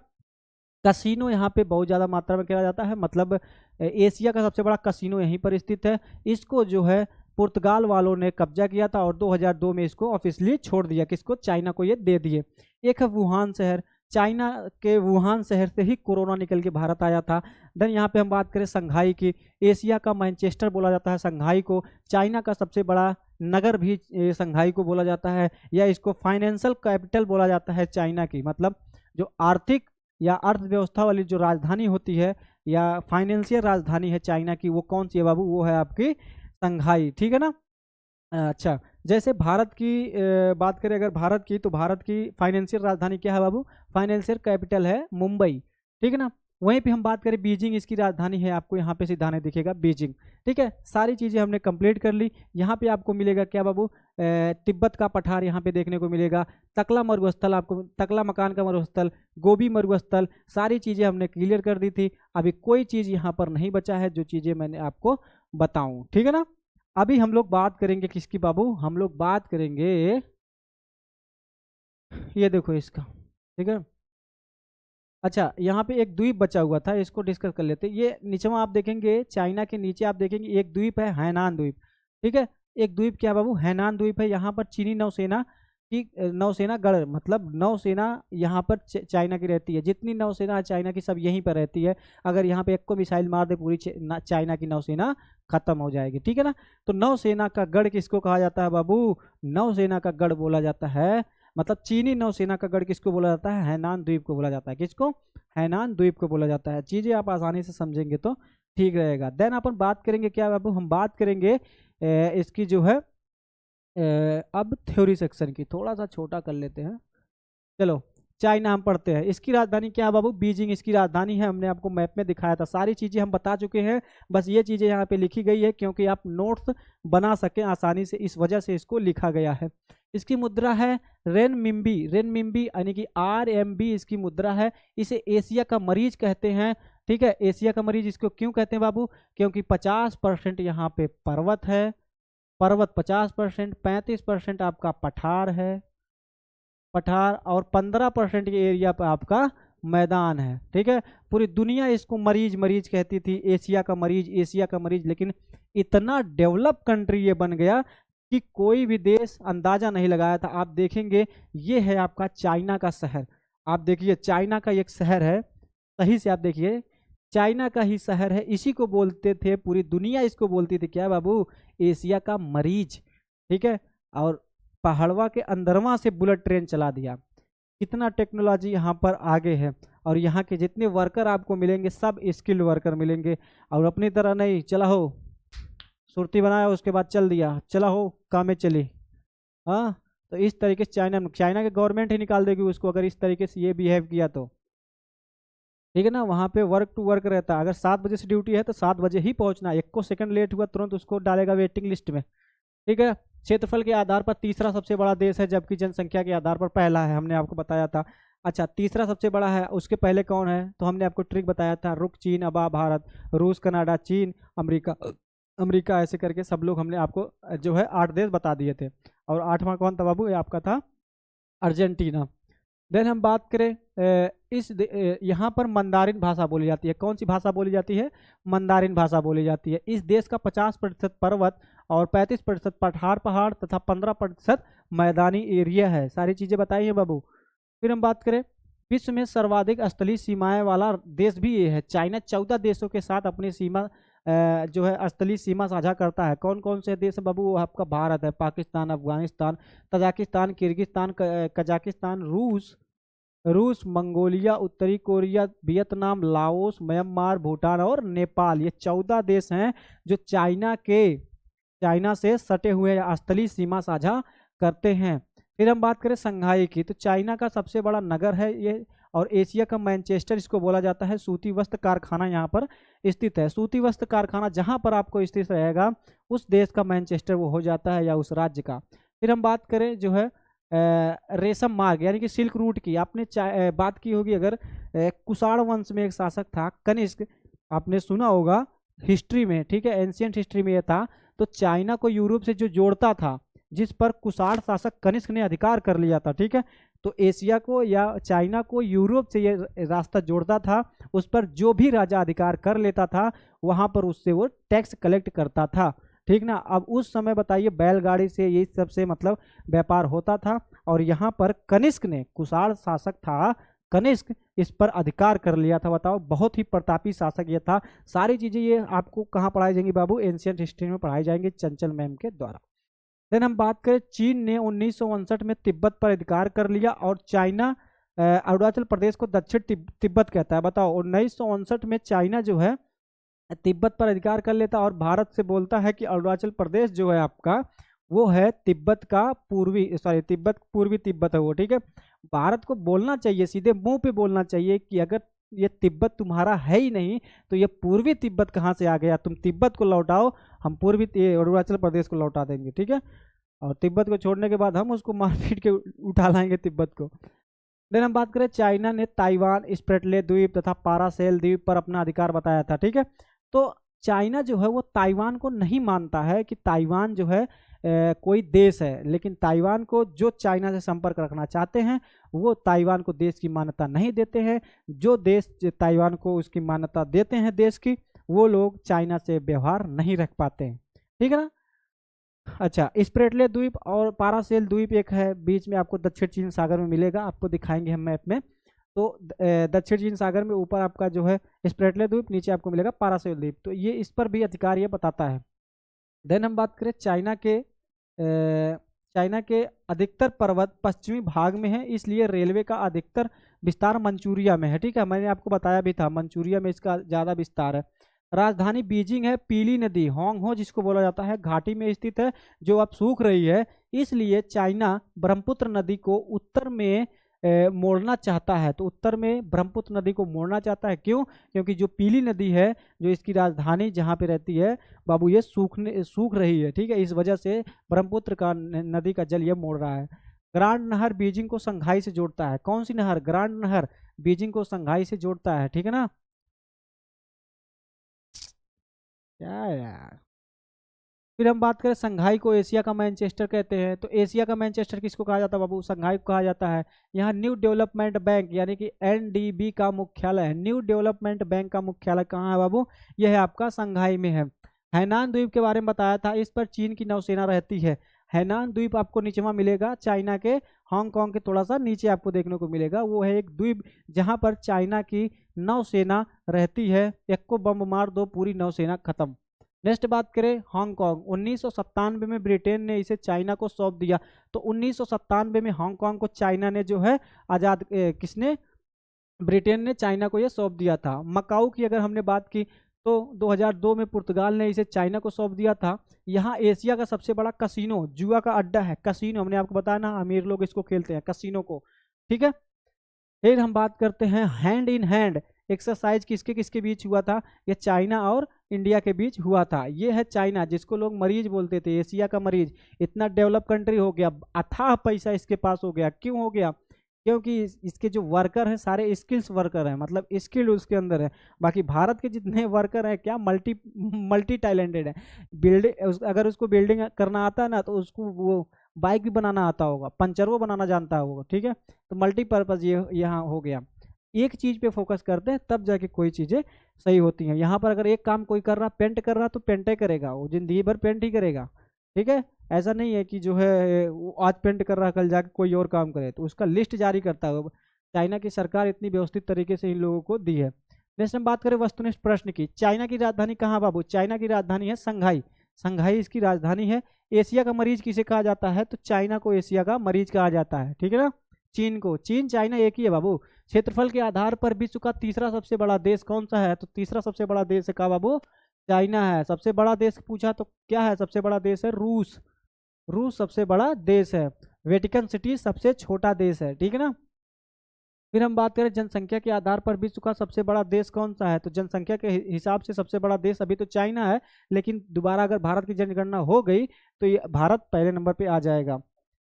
कसिनो यहाँ पे बहुत ज़्यादा मात्रा में खेला जाता है, मतलब एशिया का सबसे बड़ा कसिनो यहीं पर स्थित है। इसको जो है पुर्तगाल वालों ने कब्जा किया था, और 2002 में इसको ऑफिशियली छोड़ दिया, किसको, चाइना को ये दे दिए। एक है वुहान शहर, चाइना के वुहान शहर से ही कोरोना निकल के भारत आया था। देन यहाँ पे हम बात करें संघाई की, एशिया का मैनचेस्टर बोला जाता है संघाई को। चाइना का सबसे बड़ा नगर भी संघाई को बोला जाता है, या इसको फाइनेंशियल कैपिटल बोला जाता है चाइना की, मतलब जो आर्थिक या अर्थव्यवस्था वाली जो राजधानी होती है या फाइनेंशियल राजधानी है चाइना की, वो कौन सी है बाबू, वो है आपकी संघाई, ठीक है ना। अच्छा, जैसे भारत की बात करें अगर भारत की, तो भारत की फाइनेंशियल राजधानी क्या है बाबू, फाइनेंशियल कैपिटल है मुंबई, ठीक है ना। वहीं पे हम बात करें बीजिंग, इसकी राजधानी है, आपको यहाँ पे सीधा नहीं दिखेगा बीजिंग, ठीक है। सारी चीज़ें हमने कंप्लीट कर ली। यहाँ पे आपको मिलेगा क्या बाबू, तिब्बत का पठार यहाँ पे देखने को मिलेगा, तकला मरुस्थल, आपको तकला मकान का मरुस्थल, गोबी मरुस्थल, सारी चीज़ें हमने क्लियर कर दी थी। अभी कोई चीज़ यहाँ पर नहीं बचा है जो चीज़ें मैंने आपको बताऊँ, ठीक है ना। अभी हम लोग बात करेंगे किसकी बाबू, हम लोग बात करेंगे, ये देखो इसका, ठीक है। अच्छा, यहाँ पे एक द्वीप बचा हुआ था, इसको डिस्कस कर लेते हैं। ये नीचे में आप देखेंगे, चाइना के नीचे आप देखेंगे एक द्वीप है, हैनान द्वीप, ठीक है। एक द्वीप क्या बाबू, हैनान द्वीप है। यहाँ पर चीनी नौसेना की नौसेना गढ़, मतलब नौसेना यहाँ पर चाइना की रहती है। जितनी नौसेना है चाइना की सब यहीं पर रहती है। अगर यहाँ पे एक को मिसाइल मार दे पूरी चाइना की नौसेना खत्म हो जाएगी, ठीक है ना। तो नौसेना का गढ़ किसको कहा जाता है बाबू, नौसेना का गढ़ बोला जाता है, मतलब चीनी नौसेना का गढ़ किसको बोला जाता है, हैनान द्वीप को बोला जाता है। किसको, हैनान द्वीप को बोला जाता है। चीजें आप आसानी से समझेंगे तो ठीक रहेगा। देन अपन बात करेंगे क्या बाबू, हम बात करेंगे इसकी जो है अब थ्योरी सेक्शन की, थोड़ा सा छोटा कर लेते हैं। चलो, चाइना हम पढ़ते हैं। इसकी राजधानी क्या है बाबू, बीजिंग इसकी राजधानी है। हमने आपको मैप में दिखाया था, सारी चीजें हम बता चुके हैं। बस ये चीजें यहाँ पे लिखी गई है क्योंकि आप नोट्स बना सकें आसानी से, इस वजह से इसको लिखा गया है। इसकी मुद्रा है रेनमिंबी, रेनमिंबी यानी कि RMB इसकी मुद्रा है। इसे एशिया का मरीज कहते हैं, ठीक है। एशिया का मरीज इसको क्यों कहते हैं बाबू, क्योंकि 50% यहाँ पे पर्वत है, पर्वत 50%, 35% आपका पठार है, पठार, और 15% के एरिया पर आपका मैदान है, ठीक है। पूरी दुनिया इसको मरीज मरीज कहती थी, एशिया का मरीज, एशिया का मरीज। लेकिन इतना डेवलप कंट्री ये बन गया कि कोई भी देश अंदाजा नहीं लगाया था। आप देखेंगे ये है आपका चाइना का शहर, आप देखिए चाइना का एक शहर है, सही से आप देखिए चाइना का ही शहर है। इसी को बोलते थे, पूरी दुनिया इसको बोलती थी क्या बाबू, एशिया का मरीज, ठीक है। और पहाड़वा के अंदरवा से बुलेट ट्रेन चला दिया। कितना टेक्नोलॉजी यहाँ पर आगे है। और यहाँ के जितने वर्कर आपको मिलेंगे सब स्किल्ड वर्कर मिलेंगे, और अपनी तरह नहीं चला हो सुरती बनाया, उसके बाद चल दिया, चला हो काम में चली। हाँ, तो इस तरीके से चाइना चाइना के गवर्नमेंट ही निकाल देगी उसको अगर इस तरीके से ये बिहेव किया तो। ठीक है ना, वहाँ पे वर्क टू वर्क रहता है, अगर 7 बजे से ड्यूटी है तो 7 बजे ही पहुँचना, 1 सेकंड लेट हुआ तुरंत उसको डालेगा वेटिंग लिस्ट में। ठीक है। क्षेत्रफल के आधार पर तीसरा सबसे बड़ा देश है, जबकि जनसंख्या के आधार पर पहला है, हमने आपको बताया था। अच्छा, तीसरा सबसे बड़ा है, उसके पहले कौन है, तो हमने आपको ट्रिक बताया था, रुक, चीन, अबा, भारत, रूस, कनाडा, चीन, अमेरिका, अमेरिका, ऐसे करके सब लोग हमने आपको जो है 8 देश बता दिए थे। और 8वां कौन था बाबू, ये आपका था अर्जेंटीना। देन हम बात करें यहाँ पर मंदारिन भाषा बोली जाती है। कौन सी भाषा बोली जाती है, मंदारिन भाषा बोली जाती है। इस देश का 50% पर्वत और 35% पठार पहाड़ तथा 15% मैदानी एरिया है। सारी चीज़ें बताई हैं बाबू। फिर हम बात करें विश्व में सर्वाधिक स्थलीय सीमाएं वाला देश भी ये है। चाइना 14 देशों के साथ अपनी सीमा जो है स्थलीय सीमा साझा करता है। कौन कौन से देश है बाबू, वो आपका भारत है, Pakistan, Afghanistan, Tajikistan, Kyrgyzstan, Kazakhstan, रूस, मंगोलिया, उत्तरी Korea, Vietnam, Laos, Myanmar, Bhutan और नेपाल। ये 14 देश हैं जो चाइना से सटे हुए स्थलीय सीमा साझा करते हैं। फिर हम बात करें संघाई की, तो चाइना का सबसे बड़ा नगर है ये, और एशिया का मैनचेस्टर इसको बोला जाता है। सूती वस्त्र कारखाना यहाँ पर स्थित है। सूती वस्त्र कारखाना जहाँ पर आपको स्थित रहेगा उस देश का मैनचेस्टर वो हो जाता है, या उस राज्य का। फिर हम बात करें जो है रेशम मार्ग यानी कि सिल्क रूट की, आपने बात की होगी अगर, कुषाण वंश में एक शासक था कनिष्क, आपने सुना होगा हिस्ट्री में। ठीक है, एंशियंट हिस्ट्री में ये था। तो चाइना को यूरोप से जो जोड़ता था, जिस पर कुषाण शासक कनिष्क ने अधिकार कर लिया था। ठीक है, तो एशिया को या चाइना को यूरोप से ये रास्ता जोड़ता था, उस पर जो भी राजा अधिकार कर लेता था वहां पर उससे वो टैक्स कलेक्ट करता था। ठीक ना, अब उस समय बताइए बैलगाड़ी से ये सबसे मतलब व्यापार होता था, और यहाँ पर कनिष्क ने, कुषाण शासक था कनिष्क, इस पर अधिकार कर लिया था। बताओ, बहुत ही प्रतापी शासक ये था। सारी चीजें ये आपको कहाँ पढ़ाई जाएंगी बाबू, एंशियंट हिस्ट्री में पढ़ाई जाएंगी चंचल मैम के द्वारा। देन हम बात करें, चीन ने 1959 में तिब्बत पर अधिकार कर लिया, और चाइना अरुणाचल प्रदेश को दक्षिण तिब्बत कहता है। बताओ, 1959 में चाइना जो है तिब्बत पर अधिकार कर लेता और भारत से बोलता है कि अरुणाचल प्रदेश जो है आपका वो है तिब्बत का पूर्वी तिब्बत है वो। ठीक है, भारत को बोलना चाहिए, सीधे मुंह पे बोलना चाहिए कि अगर ये तिब्बत तुम्हारा है ही नहीं तो ये पूर्वी तिब्बत कहाँ से आ गया, तुम तिब्बत को लौटाओ, हम पूर्वी अरुणाचल प्रदेश को लौटा देंगे। ठीक है, और तिब्बत को छोड़ने के बाद हम उसको मार पीट के उठा लाएंगे तिब्बत को। देन हम बात करें, चाइना ने ताइवान, स्प्रेटले द्वीप तथा पारासेल द्वीप पर अपना अधिकार बताया था। ठीक है, तो चाइना जो है वो ताइवान को नहीं मानता है कि ताइवान जो है कोई देश है, लेकिन ताइवान को जो चाइना से संपर्क रखना चाहते हैं वो ताइवान को देश की मान्यता नहीं देते हैं। जो देश ताइवान को उसकी मान्यता देते हैं देश की, वो लोग चाइना से व्यवहार नहीं रख पाते हैं। ठीक है ना। अच्छा, स्प्रेटले द्वीप और पारासेल द्वीप एक है, बीच में आपको दक्षिण चीन सागर में मिलेगा, आपको दिखाएंगे हम मैप में। तो दक्षिण चीन सागर में ऊपर आपका जो है स्प्रेटले द्वीप, नीचे आपको मिलेगा पारासेल द्वीप, तो ये इस पर भी अधिकार ये बताता है। देन हम बात करें, चाइना के अधिकतर पर्वत पश्चिमी भाग में है, इसलिए रेलवे का अधिकतर विस्तार मंचूरिया में है। ठीक है, मैंने आपको बताया भी था मंचूरिया में इसका ज़्यादा विस्तार है। राजधानी बीजिंग है। पीली नदी होंग हो जिसको बोला जाता है घाटी में स्थित है, जो अब सूख रही है, इसलिए चाइना ब्रह्मपुत्र नदी को उत्तर में मोड़ना चाहता है। तो उत्तर में ब्रह्मपुत्र नदी को मोड़ना चाहता है, क्यों? क्योंकि जो पीली नदी है, जो इसकी राजधानी जहाँ पे रहती है बाबू, ये सूख रही है। ठीक है, इस वजह से ब्रह्मपुत्र का नदी का जल ये मोड़ रहा है। ग्रांड नहर बीजिंग को संघाई से जोड़ता है। कौन सी नहर? ग्रांड नहर बीजिंग को संघाई से जोड़ता है। ठीक है ना। क्या यार। फिर हम बात करें, संघाई को एशिया का मैनचेस्टर कहते हैं। तो एशिया का मैनचेस्टर किसको कहा जाता है बाबू? संघाई को कहा जाता है। यहाँ न्यू डेवलपमेंट बैंक यानी कि एनडीबी का मुख्यालय है। न्यू डेवलपमेंट बैंक का मुख्यालय कहाँ है बाबू? यह है आपका संघाई में है। हैनान द्वीप के बारे में बताया था, इस पर चीन की नौसेना रहती है। हैनान द्वीप आपको नीचे मिलेगा, चाइना के हांगकांग के थोड़ा सा नीचे आपको देखने को मिलेगा। वो है एक द्वीप जहां पर चाइना की नौसेना रहती है। एक को बम मार दो, पूरी नौसेना खत्म। नेक्स्ट बात करें, हांगकांग 1997 में ब्रिटेन ने इसे चाइना को सौंप दिया। तो 1997 में हांगकांग को चाइना ने जो है आज़ाद, किसने? ब्रिटेन ने चाइना को ये सौंप दिया था। मकाऊ की अगर हमने बात की, तो 2002 में पुर्तगाल ने इसे चाइना को सौंप दिया था। यहाँ एशिया का सबसे बड़ा कसिनो, जुआ का अड्डा है, कसिनो, हमने आपको बताया ना, अमीर लोग इसको खेलते हैं, कसिनो को, ठीक है। फिर हम बात करते हैं हैंड इन हैंड एक्सरसाइज किसके किसके बीच हुआ था। ये चाइना और इंडिया के बीच हुआ था। ये है चाइना, जिसको लोग मरीज बोलते थे, एशिया का मरीज। इतना डेवलप कंट्री हो गया, अथाह पैसा इसके पास हो गया। क्यों हो गया? क्योंकि इसके जो वर्कर हैं सारे स्किल्स वर्कर हैं, मतलब स्किल्ड उसके अंदर है। बाकी भारत के जितने वर्कर हैं क्या मल्टी मल्टी टैलेंटेड है। बिल्डिंग, अगर उसको बिल्डिंग करना आता है ना, तो उसको वो बाइक भी बनाना आता होगा, पंचर वो बनाना जानता होगा, ठीक है। तो मल्टीपर्पज़ ये यहाँ हो गया। एक चीज़ पे फोकस करते हैं तब जाके कोई चीज़ें सही होती हैं। यहाँ पर अगर एक काम कोई कर रहा, पेंट कर रहा, तो पेंट ही करेगा, वो जिंदगी भर पेंट ही करेगा, ठीक है। ऐसा नहीं है कि जो है वो आज पेंट कर रहा कल जाके कोई और काम करे, तो उसका लिस्ट जारी करता है। चाइना की सरकार इतनी व्यवस्थित तरीके से इन लोगों को दी है। नेक्स्ट हम बात करें वस्तुनिष्ठ प्रश्न की। चाइना की राजधानी कहाँ बाबू? चाइना की राजधानी है संघाई, संघाई इसकी राजधानी है। एशिया का मरीज किसे कहा जाता है? तो चाइना को एशिया का मरीज कहा जाता है, ठीक है ना। चीन को, चीन चाइना एक ही है बाबू। क्षेत्रफल के आधार पर विश्व का तीसरा सबसे बड़ा देश कौन सा है? तो तीसरा सबसे बड़ा देश है कहा बाबू? चाइना है। सबसे बड़ा देश पूछा तो क्या है? सबसे बड़ा देश है रूस, रूस सबसे बड़ा देश है। वेटिकन सिटी सबसे छोटा देश है, ठीक है ना। फिर हम बात करें जनसंख्या के आधार पर विश्व का सबसे बड़ा देश कौन सा है? तो जनसंख्या के हिसाब से सबसे बड़ा देश अभी तो चाइना है, लेकिन दोबारा अगर भारत की जनगणना हो गई तो ये भारत पहले नंबर पे आ जाएगा।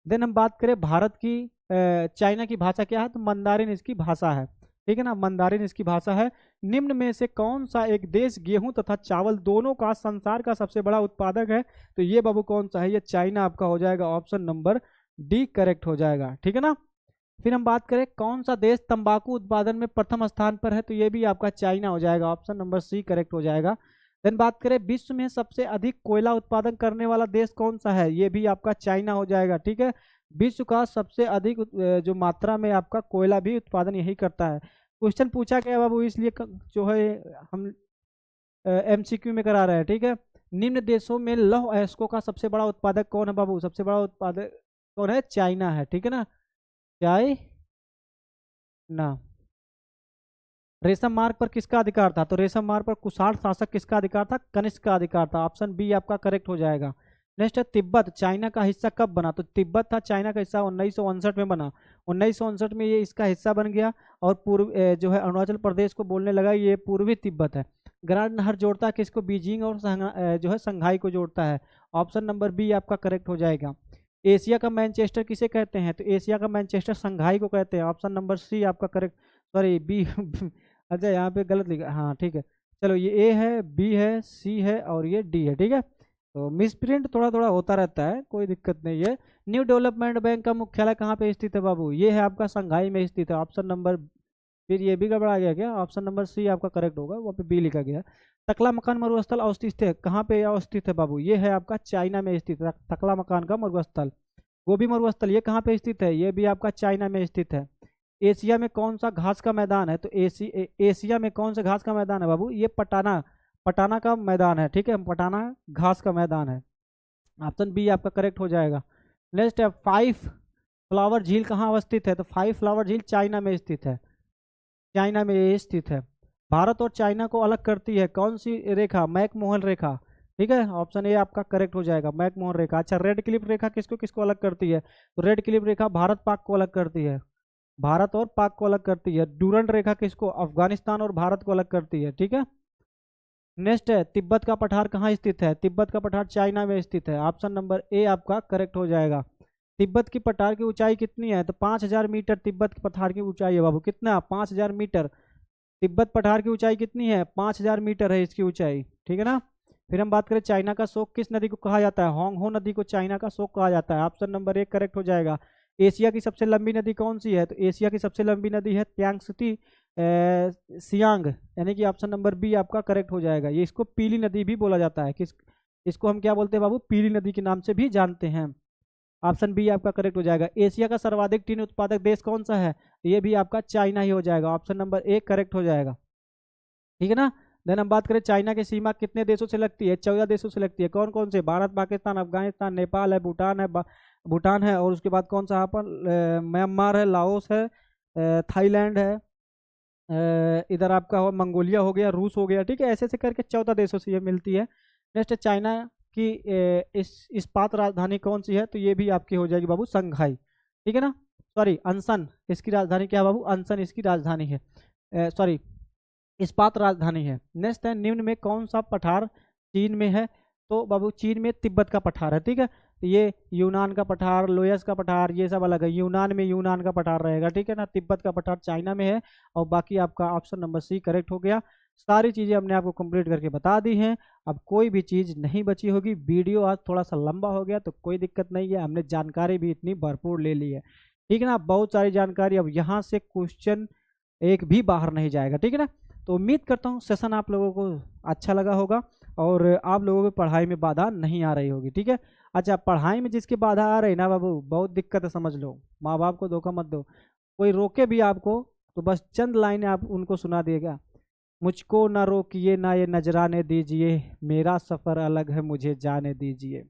देन हम बात करें भारत की, चाइना की भाषा क्या है? तो मंदारिन इसकी भाषा है, ठीक है ना, मंदारिन इसकी भाषा है। निम्न में से कौन सा एक देश गेहूं तथा चावल दोनों का संसार का सबसे बड़ा उत्पादक है? तो ये बाबू कौन सा है? ये चाइना आपका हो जाएगा, ऑप्शन नंबर डी करेक्ट हो जाएगा, ठीक है ना। फिर हम बात करें कौन सा देश तंबाकू उत्पादन में प्रथम स्थान पर है? तो ये भी आपका चाइना हो जाएगा, ऑप्शन नंबर सी करेक्ट हो जाएगा। देन बात करें विश्व में सबसे अधिक कोयला उत्पादन करने वाला देश कौन सा है? ये भी आपका चाइना हो जाएगा, ठीक है। विश्व का सबसे अधिक जो मात्रा में आपका कोयला भी उत्पादन यही करता है। क्वेश्चन पूछा गया बाबू, इसलिए जो है हम एमसीक्यू में करा रहे हैं, ठीक है। निम्न देशों में लौह अयस्कों का सबसे बड़ा उत्पादक कौन है बाबू? सबसे बड़ा उत्पादक कौन है? चाइना है, ठीक है ना, चाइना। रेशम मार्ग पर किसका अधिकार था? तो रेशम मार्ग पर कुषाण शासक किसका अधिकार था? कनिष्क का अधिकार था, ऑप्शन बी आपका करेक्ट हो जाएगा। नेक्स्ट है तिब्बत चाइना का हिस्सा कब बना? तो तिब्बत था चाइना का हिस्सा 1959 में बना, 1959 में ये इसका हिस्सा बन गया। और पूर्व जो है अरुणाचल प्रदेश को बोलने लगा ये पूर्वी तिब्बत है। ग्रांड नहर जोड़ता है किसको? बीजिंग और जो है संघाई को जोड़ता है, ऑप्शन नंबर बी आपका करेक्ट हो जाएगा। एशिया का मैनचेस्टर किसे कहते हैं? तो एशिया का मैनचेस्टर संघाई को कहते हैं, ऑप्शन नंबर सी आपका करेक्ट, सॉरी बी अच्छा यहाँ पे गलत लिखा, हाँ ठीक है। चलो ये ए है, बी है, सी है और ये डी है, ठीक है। तो मिस प्रिंट थोड़ा थोड़ा होता रहता है, कोई दिक्कत नहीं है। न्यू डेवलपमेंट बैंक का मुख्यालय कहाँ पे स्थित है बाबू? ये है आपका संघाई में स्थित है, ऑप्शन नंबर, फिर ये भी गड़बड़ा गया क्या? ऑप्शन नंबर सी आपका करेक्ट होगा, वहाँ पे बी लिखा गया है। तकला मकान मरुस्थल अवस्थित है कहाँ पे अवस्थित है बाबू? ये है आपका चाइना में स्थित है, तकला मकान का मरुस्थल। गोभी मरुस्थल ये कहाँ पे स्थित है? ये भी आपका चाइना में स्थित है। एशिया में कौन सा घास का मैदान है? तो एशिया में कौन सा घास का मैदान है बाबू? ये पटाना, पटाना का मैदान है, ठीक है, पटाना घास का मैदान है, ऑप्शन बी आपका करेक्ट हो जाएगा। नेक्स्ट है फाइव फ्लावर झील कहाँ अवस्थित है? तो फाइव फ्लावर झील चाइना में स्थित है, चाइना में ये स्थित है। भारत और चाइना को अलग करती है कौन सी रेखा? मैकमोहन रेखा, ठीक है, ऑप्शन ए आपका करेक्ट हो जाएगा, मैकमोहन रेखा। अच्छा रेड क्लिप रेखा किसको किसको अलग करती है? तो रेड क्लिप रेखा भारत पाक को अलग करती है, भारत और पाक को अलग करती है। डूरंड रेखा किसको? अफगानिस्तान और भारत को अलग करती है, ठीक है। नेक्स्ट है तिब्बत का पठार कहाँ स्थित है? तिब्बत का पठार चाइना में स्थित है, ऑप्शन नंबर ए आपका करेक्ट हो जाएगा। तिब्बत की पठार की ऊंचाई कितनी है? तो 5000 मीटर तिब्बत की पठार की ऊंचाई है बाबू। कितना? 5000 मीटर। तिब्बत पठार की ऊंचाई कितनी है? 5000 मीटर है इसकी ऊंचाई, ठीक है ना। फिर हम बात करें चाइना का शोक किस नदी को कहा जाता है? होंगहो नदी को चाइना का शोक कहा जाता है, ऑप्शन नंबर एक करेक्ट हो जाएगा। एशिया की सबसे लंबी नदी कौन सी है? तो एशिया की सबसे लंबी नदी है त्यांगस्ती सियांग, यानी कि ऑप्शन नंबर बी आपका करेक्ट हो जाएगा। ये इसको पीली नदी भी बोला जाता है, किस इसको हम क्या बोलते हैं बाबू? पीली नदी के नाम से भी जानते हैं, ऑप्शन बी आपका करेक्ट हो जाएगा। एशिया का सर्वाधिक टीन उत्पादक देश कौन सा है? ये भी आपका चाइना ही हो जाएगा, ऑप्शन नंबर ए करेक्ट हो जाएगा, ठीक है ना। देन हम बात करें चाइना की सीमा कितने देशों से लगती है? 14 देशों से लगती है। कौन कौन से? भारत, पाकिस्तान, अफगानिस्तान, नेपाल है, भूटान है, भूटान है, और उसके बाद कौन सा यहाँ पर म्यांमार है, लाओस है, थाईलैंड है, इधर आपका हो मंगोलिया हो गया, रूस हो गया, ठीक है, ऐसे ऐसे करके 14 देशों से ये मिलती है। नेक्स्ट है चाइना की इस इस्पात राजधानी कौन सी है, तो ये भी आपकी हो जाएगी बाबू संघाई, ठीक है ना, सॉरी अनसन, इसकी राजधानी क्या है बाबू, अनसन इसकी राजधानी है, सॉरी इस्पात राजधानी है। नेक्स्ट है निम्न में कौन सा पठार चीन में है, तो बाबू चीन में तिब्बत का पठार है, ठीक है, तो ये यूनान का पठार, लोयस का पठार, ये सब अलग है, यूनान में यूनान का पठार रहेगा, ठीक है ना, तिब्बत का पठार चाइना में है। और बाकी आपका ऑप्शन नंबर सी करेक्ट हो गया। सारी चीज़ें हमने आपको कंप्लीट करके बता दी हैं, अब कोई भी चीज़ नहीं बची होगी। वीडियो आज थोड़ा सा लंबा हो गया तो कोई दिक्कत नहीं है, हमने जानकारी भी इतनी भरपूर ले ली है, ठीक है ना, बहुत सारी जानकारी। अब यहाँ से क्वेश्चन एक भी बाहर नहीं जाएगा, ठीक है ना। तो उम्मीद करता हूँ सेशन आप लोगों को अच्छा लगा होगा और आप लोगों की पढ़ाई में बाधा नहीं आ रही होगी, ठीक है। अच्छा, पढ़ाई में जिसकी बाधा आ रही ना बाबू, बहुत दिक्कत है, समझ लो, माँ बाप को धोखा मत दो। कोई रोके भी आपको तो बस चंद लाइनें आप उनको सुना दिएगा, मुझको ना रोकिए ना ये नजराने दीजिए, मेरा सफ़र अलग है मुझे जाने दीजिए,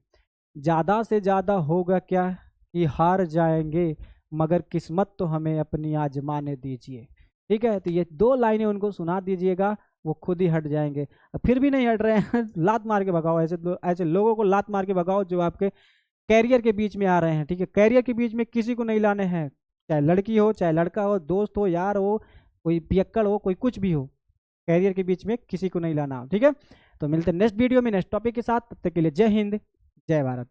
ज़्यादा से ज़्यादा होगा क्या कि हार जाएंगे, मगर किस्मत तो हमें अपनी आजमाने दीजिए, ठीक है। तो ये दो लाइनें उनको सुना दीजिएगा, वो खुद ही हट जाएंगे। फिर भी नहीं हट रहे हैं लात मार के भगाओ, ऐसे लोगों को लात मार के भगाओ जो आपके कैरियर के बीच में आ रहे हैं, ठीक है। कैरियर के बीच में किसी को नहीं लाने हैं, चाहे लड़की हो चाहे लड़का हो, दोस्त हो यार हो, कोई पियक्कड़ हो, कोई कुछ भी हो, कैरियर के बीच में किसी को नहीं लाना, ठीक है। तो मिलते हैं नेक्स्ट वीडियो में नेक्स्ट टॉपिक के साथ, तब तक के लिए जय हिंद जय भारत।